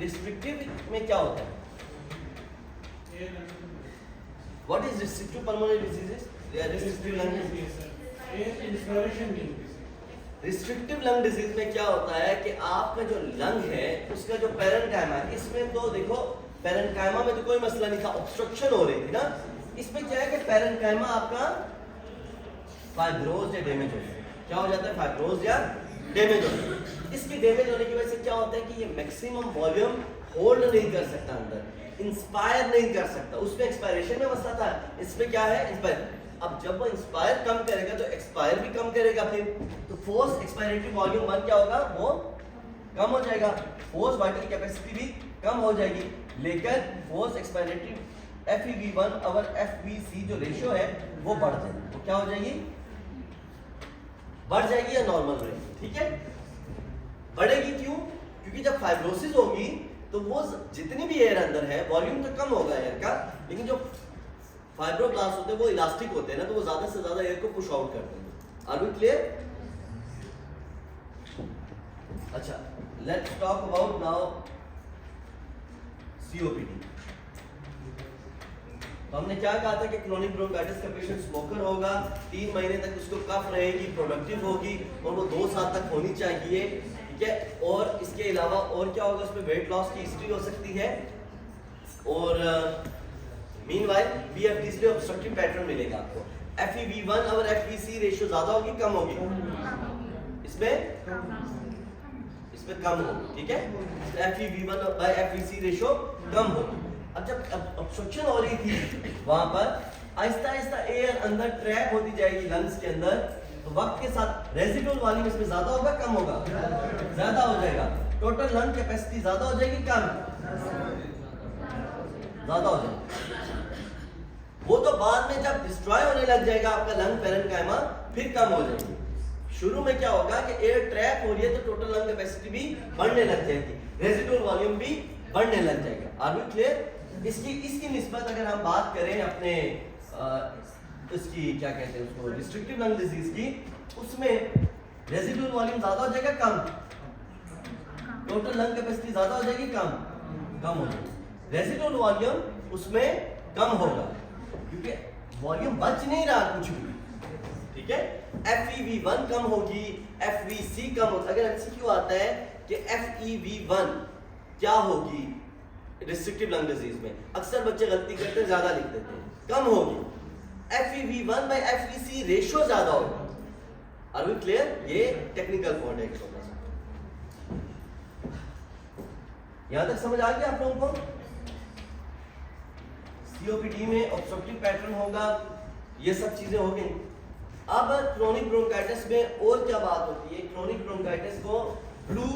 Restrictive में क्या होता है? What is restrictive pulmonary diseases? Restrictive lung disease. Restrictive lung disease में क्या होता है कि आपका जो लंग है उसका जो पैरेन्काइमा है, इसमें तो देखो पैरेन्काइमा में तो कोई मसला नहीं था, ऑब्स्ट्रक्शन हो रही थी ना। इसमें क्या है कि पैरेन्काइमा आपका फाइब्रोज या डैमेज हो जाता है। क्या हो जाता है? फाइब्रोज या डैमेज हो जाता है। इसकी डैमेज होने की वजह से क्या होता है कि ये मैक्सिमम वॉल्यूम होल्ड नहीं कर सकता, अंदर इंस्पायर नहीं कर सकता। उसमें एक्सपायरेशन में मसला था, इसमें क्या है? इंस्पायर। अब जब वो इंस्पायर कम करेगा तो एक्सपायर भी कम करेगा, फिर तो फोर्स एक्सपायरेटरी वॉल्यूम 1 क्या होगा? वो कम हो जाएगा, फोर्स वाइटल कैपेसिटी भी कम हो जाएगी। लेकिन फोर्स एक्सपायरेटरी FeV1 और FVC जो रेशियो है वो बढ़ जाएगी। तो क्या हो जाएगी? बढ़ जाएगी या नॉर्मल रहेगी? ठीक है, बढ़ेगी। क्यों? क्योंकि जब फाइब्रोसिस होगी तो वो जितनी भी एयर अंदर है वॉल्यूम तो कम होगा एयर का, लेकिन जो फाइब्रोब्लास्ट होते हैं वो इलास्टिक होते हैं ना, तो वो ज्यादा से ज्यादा एयर को पुश आउट करते हैं। Are we clear? अच्छा, let's talk about now COPD। तो हमने क्या कहा था कि क्रोनिक ब्रोंकाइटिस का पेशेंट स्मोकर होगा, 3 महीने तक उसको कफ रहेगी, प्रोडक्टिव होगी और वो 2 साल तक होनी चाहिए। ठीक है, और इसके अलावा और क्या होगा? उसमें वेट लॉस की हिस्ट्री हो सकती है और मीनवाइल BFDs में ऑब्स्ट्रक्टिव पैटर्न मिलेगा आपको। FeV1 और FVC रेशियो ज्यादा होगी कम होगी? इसमें कम होगी। ठीक है, FeV1 बाय FVC रेशियो कम होगी। अब जब ऑब्स्ट्रक्शन हो रही थी वहां पर आहिस्ता आहिस्ता एयर अंदर ट्रैप होती जाएगी लंग्स के अंदर, तो वक्त के साथ रेजिडुअल वॉल्यूम इसमें ज्यादा होगा कम होगा? ज्यादा हो जाएगा। टोटल लंग कैपेसिटी ज्यादा हो जाएगी कम? ज्यादा हो जाएगी। वो तो बाद में जब डिस्ट्रॉय होने लग जाएगा आपका लंग पैरेन्काइमा, फिर कम हो जाएगी। शुरू में क्या होगा कि एयर ट्रैप हो रही है तो टोटल लंग कैपेसिटी भी बढ़ने लग जाएगी, रेजिडुअल वॉल्यूम भी बढ़ने लग जाएगा। Are we clear? इसकी निस्बत अगर हम बात करें अपने इसकी क्या कहते हैं उसको, रिस्ट्रिक्टिव लंग डिजीज की, उसमें रेजिडुअल वॉल्यूम ज्यादा हो जाएगा कम? टोटल लंग कैपेसिटी ज्यादा हो जाएगी कम हो जाएगी। रेजिडुअल वॉल्यूम उसमें कम होगा क्योंकि वॉल्यूम बच नहीं रहा कुछ भी। ठीक है, FeV1 कम होगी, FVC कम होगी। अगर MCQ आता है कि FeV1 क्या होगी रिस्ट्रिक्टिव लंग डिजीज में, अक्सर बच्चे गलती करते हैं, ज्यादा लिख देते हैं, कम होगी। FeV1 बाय FVC रेशियो ज्यादा होगा। Are we clear? ये टेक्निकल पॉइंट है छोटा सा। यहां तक समझ आ गया आप लोगों को? COPD में ऑब्स्ट्रक्टिव पैटर्न होगा, ये सब चीजें हो गई। अब क्रोनिक ब्रोंकाइटिस में और क्या बात होती है? क्रोनिक ब्रोंकाइटिस को ब्लू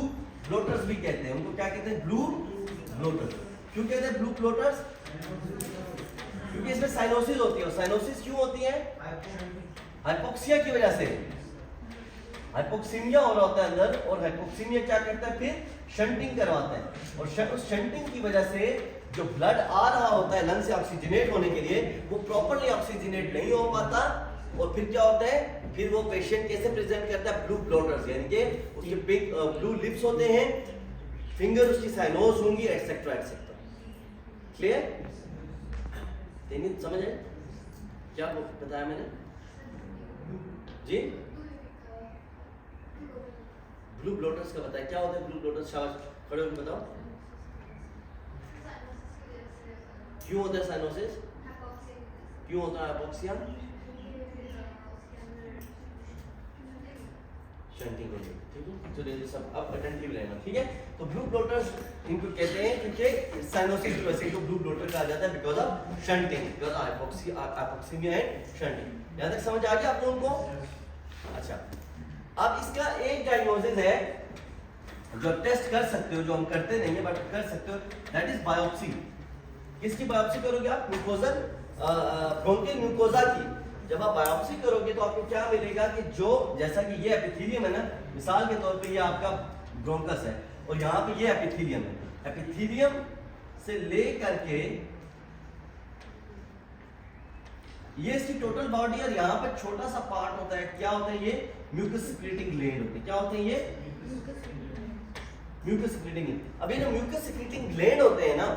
ब्लोटर्स भी कहते हैं। उनको क्या कहते हैं? ब्लू ब्लोटर्स। क्यों कहते हैं ब्लू ब्लोटर्स? क्योंकि इसमें साइनोसिस होती है। साइनोसिस क्यों होती है? हाइपोक्सिया की वजह से। हाइपोक्सीमिया हो रहा होता है अंदर, और हाइपोक्सीमिया क्या करता है? फिर शंटिंग करवाता है, और उस शंटिंग की वजह से जो ब्लड आ रहा होता है लंग से ऑक्सीजनेट होने के लिए, वो प्रॉपर्ली ऑक्सीजनेट नहीं हो पाता, और फिर क्या होता है? फिर वो पेशेंट कैसे प्रेजेंट करता है? ब्लू ब्लोटर्स, यानी कि उसके पिंक ब्लू लिप्स होते हैं, फिंगर उसकी साइनोस होंगी, एटसेट्रा एटसेट्रा। क्लियर? समझ आए क्या बताया मैंने जी? ब्लू ब्लोटर्स का बताया क्या होता है? ब्लू ब्लोटर्स, शाबाश, खड़े होकर बताओ क्यों होता है साइनोसिस? क्यों होता है हाइपोक्सिया? शंटिंग हो गई। ठीक है, चलिए सब अब अटेंटिव रहना। ठीक है, तो ब्लू ब्लोटर्स इनको कहते हैं क्योंकि साइनोसिस की वजह से इनको ब्लू ब्लोटर कहा जाता है, because of shunting, because hypoxaemia and shunting. यहां तक समझ आ गया आप लोगों को? अच्छा, अब इसका एक डायग्नोसिस है जो टेस्ट कर सकते हो, जो हम करते नहीं है बट कर सकते हो, दैट इज बायोप्सी। किसकी बायोप्सी करोगे आप? म्यूकोजल ब्रोंकियल म्यूकोजा की। जब आप बायोप्सी करोगे तो आपको क्या मिलेगा कि जो, जैसा कि ये एपिथेलियम है ना, मिसाल के तौर पे ये आपका ब्रोंकस है और यहाँ पे ये एपिथेलियम है। एपिथेलियम से ले करके ये इसकी टोटल बॉडी, और यहाँ पे छोटा सा पार्ट होता है, क्या होता है? ये म्यूकस सिक्रेटिंग ग्लैंड होते हैं। क्या होते हैं ये? Mucus secreting. अब ये जो म्यूकस सिक्रीटिंग ग्लैंड होते हैं ना,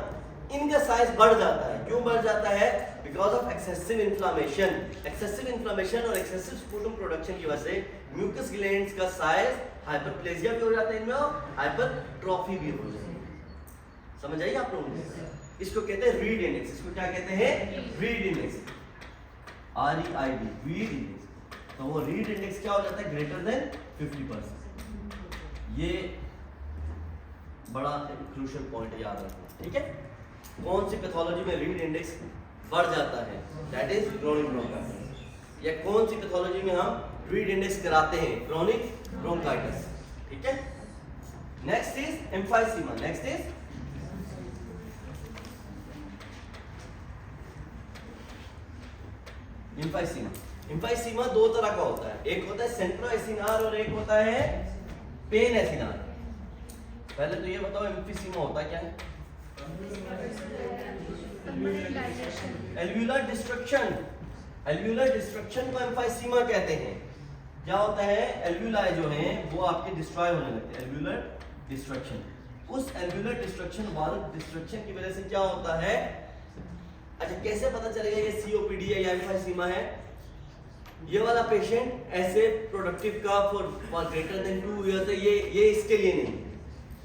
इनका साइज बढ़ जाता है। क्यों बढ़ जाता है? Because of excessive inflammation. Excessive inflammation और एक्सेसिव स्पूटम प्रोडक्शन की वजह से म्यूकस ग्लैंड्स का साइज हाइपरप्लेजिया भी हो जाता है इनमें और हाइपरट्रॉफी भी हो जाती है। समझ आइए आप लोगों को? इसको कहते हैं रीड इंडेक्स। इसको क्या कहते हैं? Read index, REID, read index. तो वो रीड इंडेक्स क्या हो जाता है? Greater than 50%। ये बड़ा क्रूशियल पॉइंट याद रखना, ठीक है? कौन सी पैथोलॉजी में रीड इंडेक्स बढ़ जाता है? That is chronic bronchitis. या कौन सी पैथोलॉजी में हम रीड इंडेक्स कराते हैं? क्रोनिक ब्रोंकाइटिस, ठीक है? Next is emphysema. Next is emphysema. Emphysema दो तरह का होता है, एक होता है सेंट्रोएसिनार और एक होता है पेन एसिनार। पहले तो ये बताओ एम्फीसीमा होता क्या है? Alveolar destruction. एल्व्यूलर डिस्ट्रक्शन को एम्फाइसीमा कहते हैं। क्या होता है? एल्व्यूलाई जो हैं वो आपके डिस्ट्रॉय होने लगते हैं। Alveolar destruction. उस एल्व्यूलर डिस्ट्रक्शन वाल्व डिस्ट्रक्शन की वजह से क्या होता है? अच्छा, कैसे पता चलेगा ये COPD है या एम्फाइसीमा है? ये वाला पेशेंट ऐसे प्रोडक्टिव का फॉर ग्रेटर देन 2 इयर्स है, ये इसके लिए नहीं,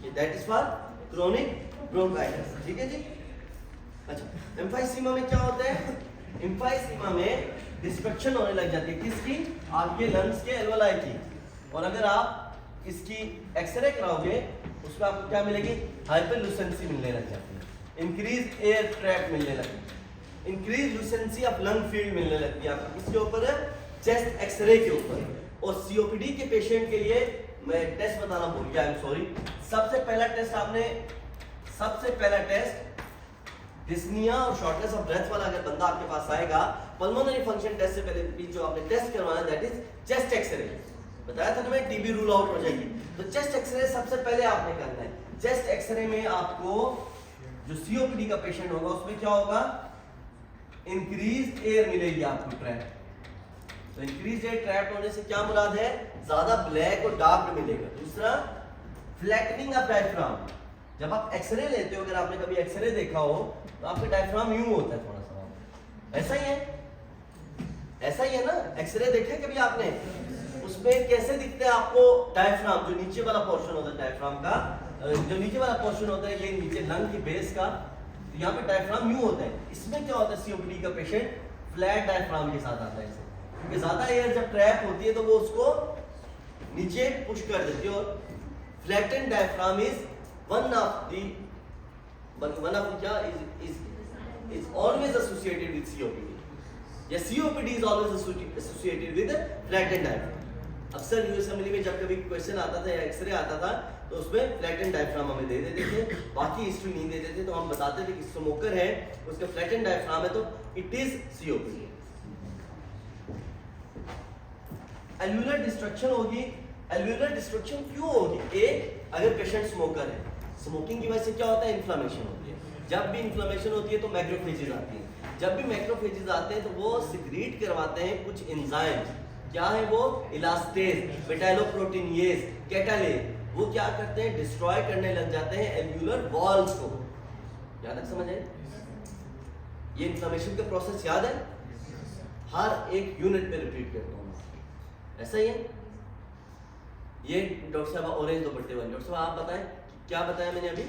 ये that is for chronic bronchitis, ठीक है जी? अच्छा, एम्फाइसीमा में क्या होता है? एम्फाइसीमा में डिस्ट्रक्शन होने लग जाती है। किसकी? आपके लंग्स के एल्वेलाई की। और अगर आप इसकी एक्सरे कराओगे उसमें आपको क्या मिलेगी? हाइपरलुसेंसी मिलने लग जाती है, इंक्रीज एयर ट्रैप मिलने लगती है, इंक्रीज लुसेंसी ऑफ लंग फील्ड मिलने लगती है आपको। किसके ऊपर? चेस्ट एक्सरे के ऊपर। और COPD के पेशेंट के लिए मैं टेस्ट बताना भूल गया, आई एम सॉरी। सबसे पहला टेस्ट डिस्निया और शॉर्टनेस ऑफ ब्रेथ वाला अगर बंदा आपके पास आएगा, पल्मोनरी फंक्शन टेस्ट से पहले भी जो आपने टेस्ट करवाना दैट इज चेस्ट एक्सरे। बताया था ना मैं, TB रूल आउट हो जाएगी। तो चेस्ट एक्सरे सबसे पहले आपने करना है। चेस्ट एक्सरे में आपको जो COPD का पेशेंट होगा उसमें क्या होगा? इंक्रीज एयर मिलेगी आपको, ट्रैप। तो इंक्रीज एयर ट्रैप होने से क्या मुराद है? ज्यादा ब्लैक और डार्क मिलेगा। दूसरा, फ्लैटनिंग ऑफ डायफ्राम। जब आप एक्सरे लेते हो, अगर आपने कभी एक्सरे देखा हो तो आपका डायफ्राम यूं होता है थोड़ा सा, ऐसा ही है ना? एक्सरे देखे कभी आपने? उसमें कैसे दिखते हैं आपको डायफ्राम? जो नीचे वाला पोर्शन होता है डायफ्राम का, जो नीचे वाला पोर्शन होता है, ये नीचे लंग की बेस का, तो यहाँ पे डायफ्राम यूं होता है। इसमें क्या होता है? COPD का पेशेंट फ्लैट डायफ्राम के साथ आता है ऐसे, क्योंकि ज्यादा एयर जब ट्रैप होती है तो वो उसको नीचे पुश कर देती है। और flattened diaphragm is one of the क्या is always associated with COPD. या COPD is always associated with flattened diaphragm। अक्सर यूएस असेंबली में जब कभी क्वेश्चन आता था या एक्सरे आता था तो उसमें फ्लैटेंड डायफ्राम हमें दे देते थे, बाकी हिस्ट्री नहीं दे देते। तो हम बताते थे कि स्मोकर है, उसका फ्लैटेंड डायफ्राम है, तो it is COPD। Alveolar destruction होगी। एल्व्यूलर डिस्ट्रक्शन क्यों होगी? एक, अगर पेशेंट स्मोकर है, स्मोकिंग की वजह से क्या होता है? इन्फ्लेमेशन होती है। जब भी इन्फ्लेमेशन होती है तो मैक्रोफेजेस आती हैं। जब भी मैक्रोफेजेस आते हैं तो वो सिक्रीट करवाते हैं कुछ एंजाइम्स। क्या है वो? Elastase, metalloproteinase, catalase. वो क्या करते हैं? डिस्ट्रॉय करने लग जाते हैं एल्व्यूलर वॉल्स को। याद तक समझ आए? ये इन्फ्लेमेशन का प्रोसेस याद है? हर एक यूनिट पे रिपीट करता हूँ, ऐसा ही है। ये डॉक्टर साहब ऑरेंज दुपट्टे वाले, डॉक्टर साहब आप बताएं क्या बताया मैंने अभी?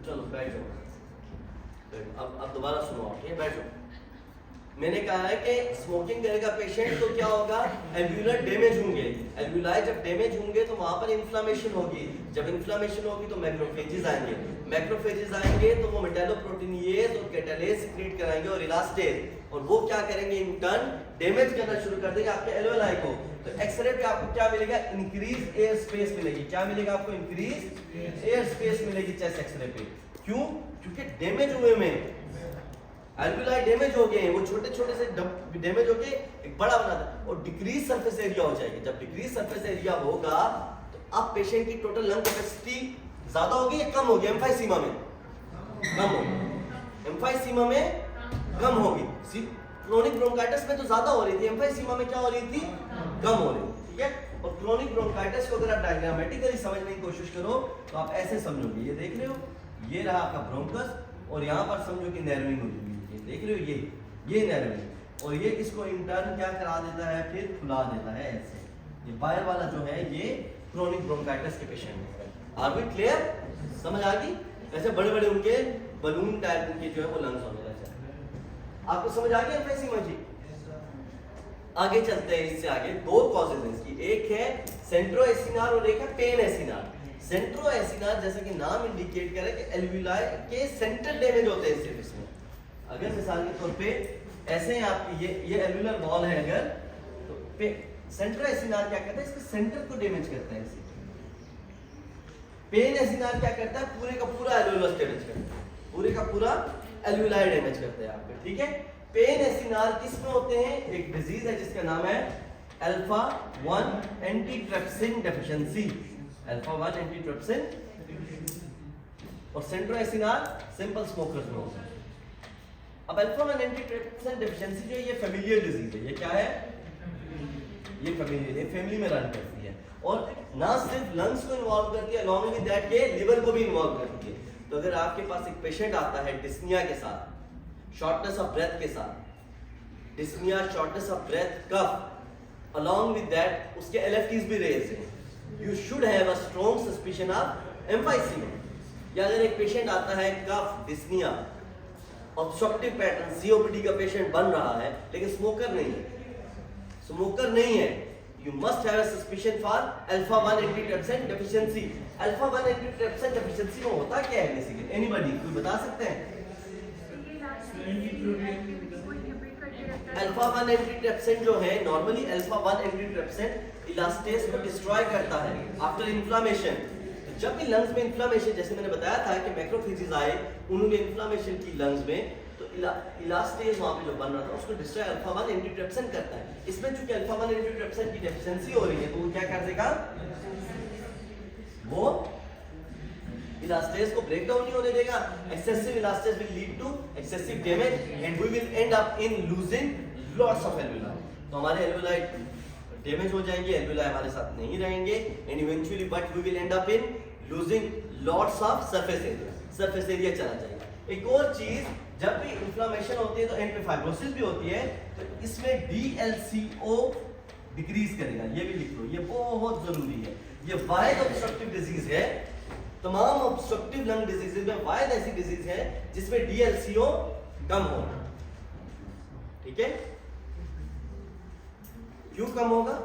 चलो बैठ जाओ, अब दोबारा सुनो, ठीक है? बैठ जाओ। मैंने कहा है कि स्मोकिंग करेगा पेशेंट तो क्या होगा? एल्व्यूलर डैमेज होंगे। एल्व्यूलाई जब डैमेज होंगे तो वहां पर इन्फ्लेमेशन होगी। जब इन्फ्लेमेशन होगी तो मैक्रोफेजेस आएंगे। मैक्रोफेजेस आएंगे तो वो मेटालोप्रोटीनेज और कैटालेज सिक्रीट कराएंगे और इलास्टेज, और वो क्या करेंगे? इन टर्न डैमेज करना शुरू कर देंगे आपके एल्वेलाई को। तो एक्सरे पे आपको क्या मिलेगा? इंक्रीज एयर स्पेस मिलेगी। क्या मिलेगा आपको? इंक्रीज एयर स्पेस मिलेगी चेस्ट एक्सरे पे। क्यों? क्योंकि डैमेज हुए में एल्व्यूलाई डैमेज हो गए हैं, वो छोटे छोटे से डैमेज होके एक बड़ा बना था, और डिक्रीज सरफेस एरिया हो जाएगी। जब डिक्रीज सरफेस एरिया होगा तो अब पेशेंट की टोटल लंग कैपेसिटी ज्यादा होगी या कम होगी एम्फाइसीमा में? कम होगी, एम्फाइसीमा में कम होगी। क्रोनिक ब्रोंकाइटिस में तो ज्यादा हो रही थी, एम्फाइसीमा में क्या हो रही थी? कम हो रही थी, ठीक है। और क्रोनिक ब्रोंकाइटिस को अगर आप डायग्रामेटिकली समझने की कोशिश करो तो आप ऐसे समझोगे, ये देख रहे हो, ये रहा आपका ब्रोंकस और यहाँ पर समझो कि नर्विंग हुई हुई है, देख रहे हो, ये नर्विंग, और ये इसको इंटर्न क्या करा देता है, फिर फुला देता है ऐसे। ये बाहर वाला जो है ये क्रोनिक ब्रोंकाइटिस के पेशेंट है। Are we clear? समझ आ गई? ऐसे बड़े बड़े उनके बलून टाइप के जो है वो लंग्स होने लग जाते हैं। आपको समझ आ गया एम्फाइसीमा जी? आगे चलते हैं, इससे आगे दो कॉजेज हैं इसकी, एक है सेंट्रोएसिनार और एक है पेन एसिनार। सेंट्रोएसिनार जैसा कि नाम इंडिकेट करे कि एल्वुलाई के सेंटर डैमेज होते हैं सिर्फ इसमें। अगर मिसाल के तौर पे ऐसे हैं आपकी ये एल्वुलर वॉल है, अगर तो सेंट्रोएसिनार क्या करता है, इसके सेंटर को डैमेज करता है। पेन एसिनार क्या करता है, पूरे का पूरा एल्वुलस डैमेज करता है, पूरे का पूरा एल्वुलाई डैमेज करता है आपके, ठीक है। पेन एसिनार किसमें होते हैं? एक डिजीज है जिसका नाम है alpha 1 antitrypsin deficiency, alpha 1 antitrypsin. और सेंट्रोएसिनार सिंपल स्मोकर्स में होता है। अब अल्फा 1 एंटीट्रिप्सिन डेफिशिएंसी जो है ये फैमिलियल डिजीज है, ये क्या है? ये फैमिलियल, ये फैमिली में रन करती है और ना सिर्फ लंग्स को इन्वॉल्व करती है, अलॉन्ग विद दैट ये लिवर को भी इन्वॉल्व करती है। तो अगर आपके पास एक पेशेंट आता है डिस्निया के साथ, शॉर्टनेस ऑफ ब्रेथ के साथ, dyspnea, shortness of breath, cough, along with that उसके एलएफटीज भी रेज हैं, you should have a strong suspicion of emphysema. या अगर एक पेशेंट आता है cough, dyspnea, obstructive pattern, COPD का पेशेंट बन रहा है लेकिन स्मोकर नहीं है, you must have a suspicion for alpha 1 antitrypsin deficiency। alpha 1 antitrypsin deficiency में होता क्या है बेसिकली? एनीबॉडी कोई बता सकते हैं? अल्फा 1 एंटीट्रिप्सिन जो है, नॉर्मली अल्फा 1 एंटीट्रिप्सिन इलास्टेज को डिस्ट्रॉय करता है आफ्टर इन्फ्लेमेशन। जब भी लंग्स में इन्फ्लेमेशन, जैसे मैंने बताया था कि मैक्रोफेजेस आए, उन्होंने इन्फ्लेमेशन की लंग्स में, तो इलास्टेज वहां पे जो बन रहा था उसको डिस्ट्रॉय अल्फा 1 एंटीट्रिप्सिन करता है। इसमें चूंकि अल्फा 1 एंटीट्रिप्सिन की डेफिशिएंसी हो रही है तो वो क्या कर देगा, वो इलास्टेज को ब्रेक डाउन नहीं होने देगा। Excessive elastase will lead to excessive damage and we will end up in losing lots of alveoli. तो हमारे एल्वुलाई डैमेज हो जाएंगे, एल्वुलाई हमारे साथ नहीं रहेंगे and eventually but we will end up in losing lots of surface area चला जाएगा। एक और चीज, जब भी इन्फ्लेमेशन होती है तो एंड में फाइब्रोसिस भी होती है, तो इसमें DLCO डिक्रीज करेगा, ये भी लिख लो, ये बहुत जरूरी है। ये वाइड ऑब्स्ट्रक्टिव डिजीज है, तमाम ऑब्स्ट्रक्टिव लंग डिजीजेज में वाइड ऐसी डिजीज है जिसमें DLCO कम होगा, ठीक है। क्यों कम होगा?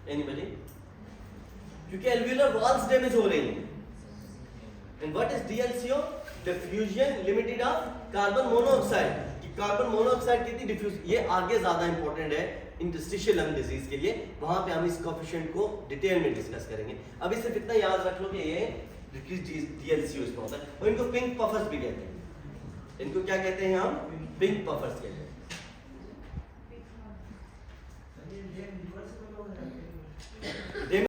एनीबॉडी? क्योंकि एल्वुलर वॉल्स डैमेज हो रही हैं। And what is DLCO? Diffusion limited of carbon monoxide. कि कार्बन मोनोऑक्साइड कितनी डिफ्यूज, ये आगे ज्यादा इंपॉर्टेंट है इंटरस्टिशियल लंग डिजीज के लिए, वहां पे हम इस कोएफिशिएंट को डिटेल में डिस्कस करेंगे। अभी सिर्फ इतना याद रख लो कि ये डिक्रीज DLCO इसमें होता है। और इनको पिंक पफर्स भी कहते हैं, इनको क्या कहते हैं हम? पिंक पफर्स कहते हैं।